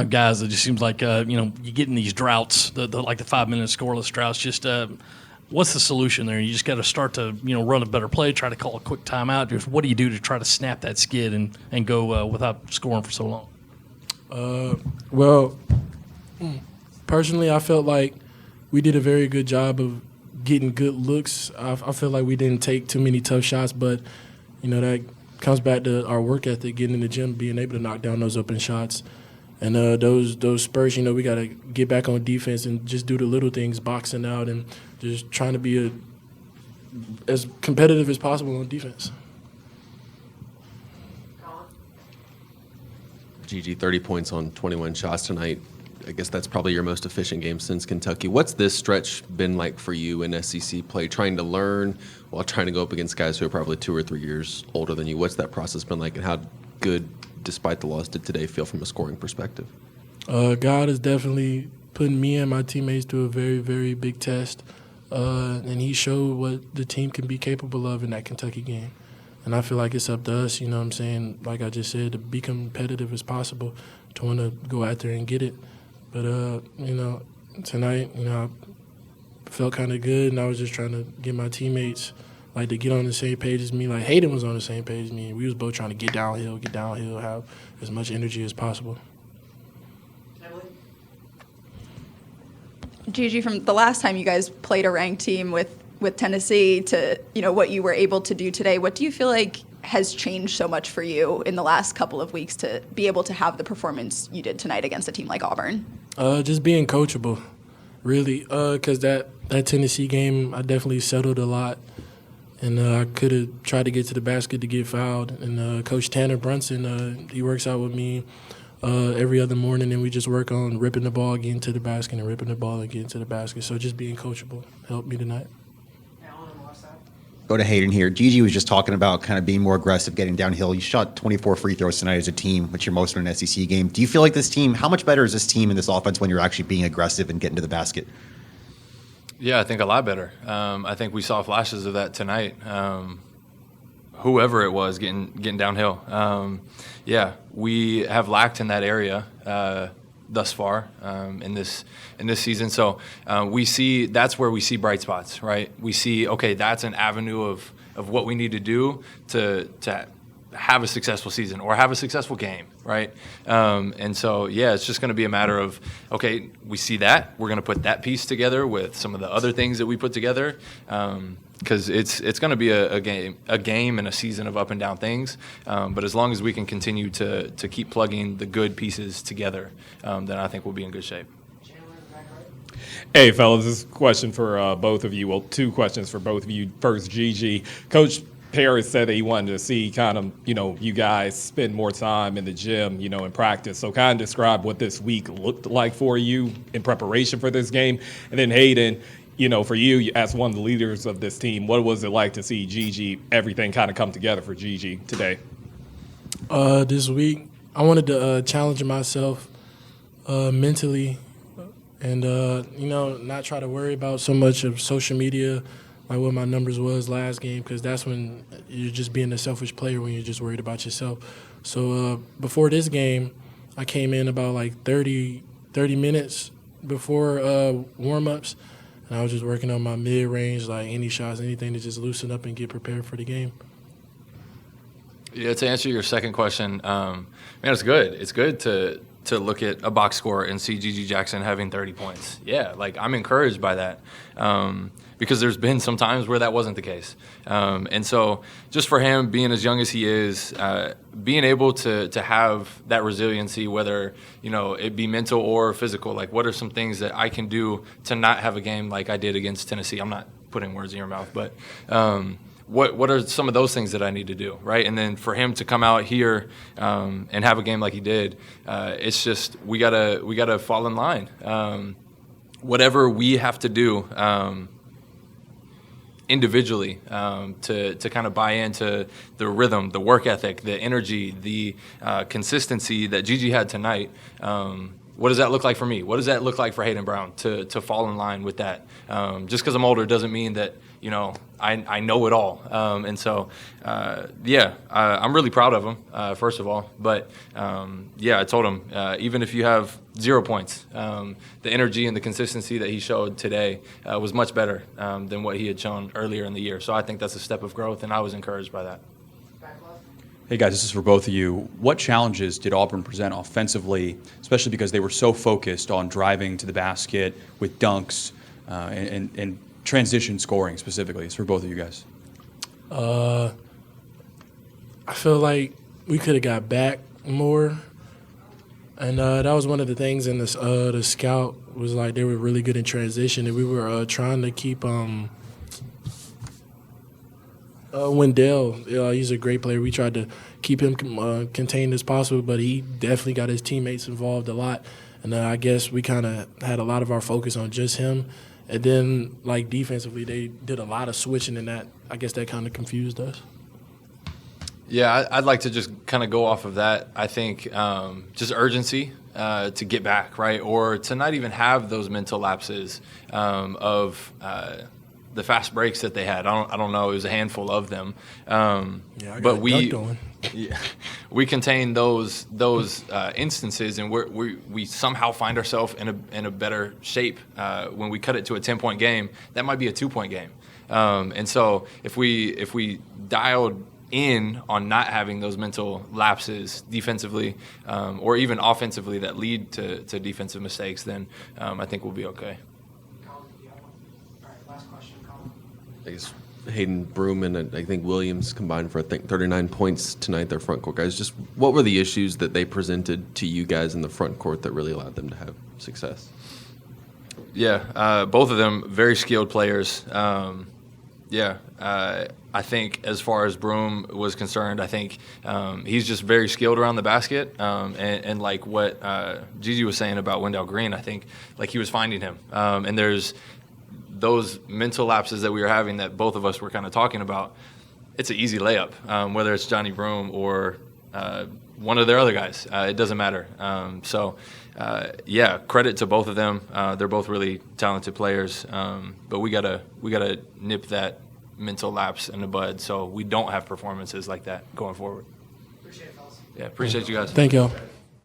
guys. It just seems like you get in these droughts, like the 5-minute scoreless droughts. Just what's the solution there? You just got to start to run a better play, try to call a quick timeout. Just what do you do to try to snap that skid and go without scoring for so long? Well, personally, I felt like we did a very good job of getting good looks. I feel like we didn't take too many tough shots, but that comes back to our work ethic, getting in the gym, being able to knock down those open shots. And those spurts, we got to get back on defense and just do the little things, boxing out and just trying to be as competitive as possible on defense. GG, 30 points on 21 shots tonight. I guess that's probably your most efficient game since Kentucky. What's this stretch been like for you in SEC play, trying to learn while trying to go up against guys who are probably 2 or 3 years older than you? What's that process been like, and how good, despite the loss, did today feel from a scoring perspective? God is definitely putting me and my teammates through a very, very big test, and he showed what the team can be capable of in that Kentucky game. And I feel like it's up to us, like I just said, to be competitive as possible, to want to go out there and get it. But, tonight, I felt kind of good, and I was just trying to get my teammates, to get on the same page as me. Like, Hayden was on the same page as me, and we was both trying to get downhill, have as much energy as possible. Gigi, from the last time you guys played a ranked team with Tennessee to, what you were able to do today, what do you feel like has changed so much for you in the last couple of weeks to be able to have the performance you did tonight against a team like Auburn? Just being coachable, really, because that Tennessee game, I definitely settled a lot, and I could have tried to get to the basket to get fouled. And Coach Tanner Brunson, he works out with me every other morning, and we just work on ripping the ball, getting to the basket, and ripping the ball and getting to the basket. So just being coachable helped me tonight. Go to Hayden here. Gigi was just talking about kind of being more aggressive, getting downhill. You shot 24 free throws tonight as a team, which you're most in an SEC game. Do you feel like this team, how much better is this team in this offense when you're actually being aggressive and getting to the basket? Yeah, I think a lot better. I think we saw flashes of that tonight. Whoever it was getting downhill. Yeah, we have lacked in that area thus far in this season. So we see that's where we see bright spots, right? We see, okay, that's an avenue of what we need to do to have a successful season or have a successful game, right? And so, yeah, it's just going to be a matter of, okay, we see that. We're going to put that piece together with some of the other things that we put together, because it's going to be a game and a season of up and down things. But as long as we can continue to keep plugging the good pieces together, then I think we'll be in good shape. Hey, fellas, this is a question for both of you. Well, two questions for both of you. First, Gigi. Coach Paris said that he wanted to see kind of, you guys spend more time in the gym, in practice. So kind of describe what this week looked like for you in preparation for this game. And then Hayden, for you as one of the leaders of this team, what was it like to see Gigi, everything kind of come together for Gigi today? This week, I wanted to challenge myself mentally and, not try to worry about so much of social media, like what my numbers was last game, because that's when you're just being a selfish player when you're just worried about yourself. So before this game, I came in about 30 minutes before warm-ups, and I was just working on my mid-range, any shots, anything to just loosen up and get prepared for the game. Yeah, to answer your second question, man, it's good. It's good to look at a box score and see Gigi Jackson having 30 points. Yeah, I'm encouraged by that. Because there's been some times where that wasn't the case. And so just for him, being as young as he is, being able to have that resiliency, whether, it be mental or physical, what are some things that I can do to not have a game like I did against Tennessee? I'm not putting words in your mouth, but what are some of those things that I need to do, right? And then for him to come out here and have a game like he did, it's just we gotta fall in line. Whatever we have to do individually to kind of buy into the rhythm, the work ethic, the energy, the consistency that Gigi had tonight, what does that look like for me? What does that look like for Hayden Brown to fall in line with that? Just because I'm older doesn't mean that, I know it all. And so, I'm really proud of him, first of all. But, I told him, even if you have 0 points, the energy and the consistency that he showed today was much better than what he had shown earlier in the year. So I think that's a step of growth, and I was encouraged by that. Hey guys, this is for both of you. What challenges did Auburn present offensively, especially because they were so focused on driving to the basket with dunks and transition scoring specifically? It's for both of you guys. I feel like we could have got back more, and that was one of the things in this. The scout was like they were really good in transition, and we were trying to keep Wendell, he's a great player. We tried to keep him contained as possible, but he definitely got his teammates involved a lot. And I guess we kind of had a lot of our focus on just him. And then, like, defensively, they did a lot of switching, and I guess that kind of confused us. Yeah, I'd like to just kind of go off of that. I think just urgency to get back, right? Or to not even have those mental lapses of the fast breaks that they had. I don't know. It was a handful of them. But we contain those instances, and we somehow find ourselves in a better shape when we cut it to a 10-point game. That might be a 2-point game. And so if we dialed in on not having those mental lapses defensively or even offensively that lead to defensive mistakes, then I think we'll be okay. I guess Hayden, Broom, and I think Williams combined for 39 points tonight. Their front court guys. Just what were the issues that they presented to you guys in the front court that really allowed them to have success? Yeah, both of them very skilled players. I think as far as Broom was concerned, I think he's just very skilled around the basket. And like what Gigi was saying about Wendell Green, I think like he was finding him. And there's those mental lapses that we were having that both of us were kind of talking about. It's an easy layup, whether it's Johnny Broom or one of their other guys. It doesn't matter. Credit to both of them. They're both really talented players, but we gotta nip that mental lapse in the bud so we don't have performances like that going forward. Appreciate it, fellas. Yeah, appreciate you guys. Thank y'all.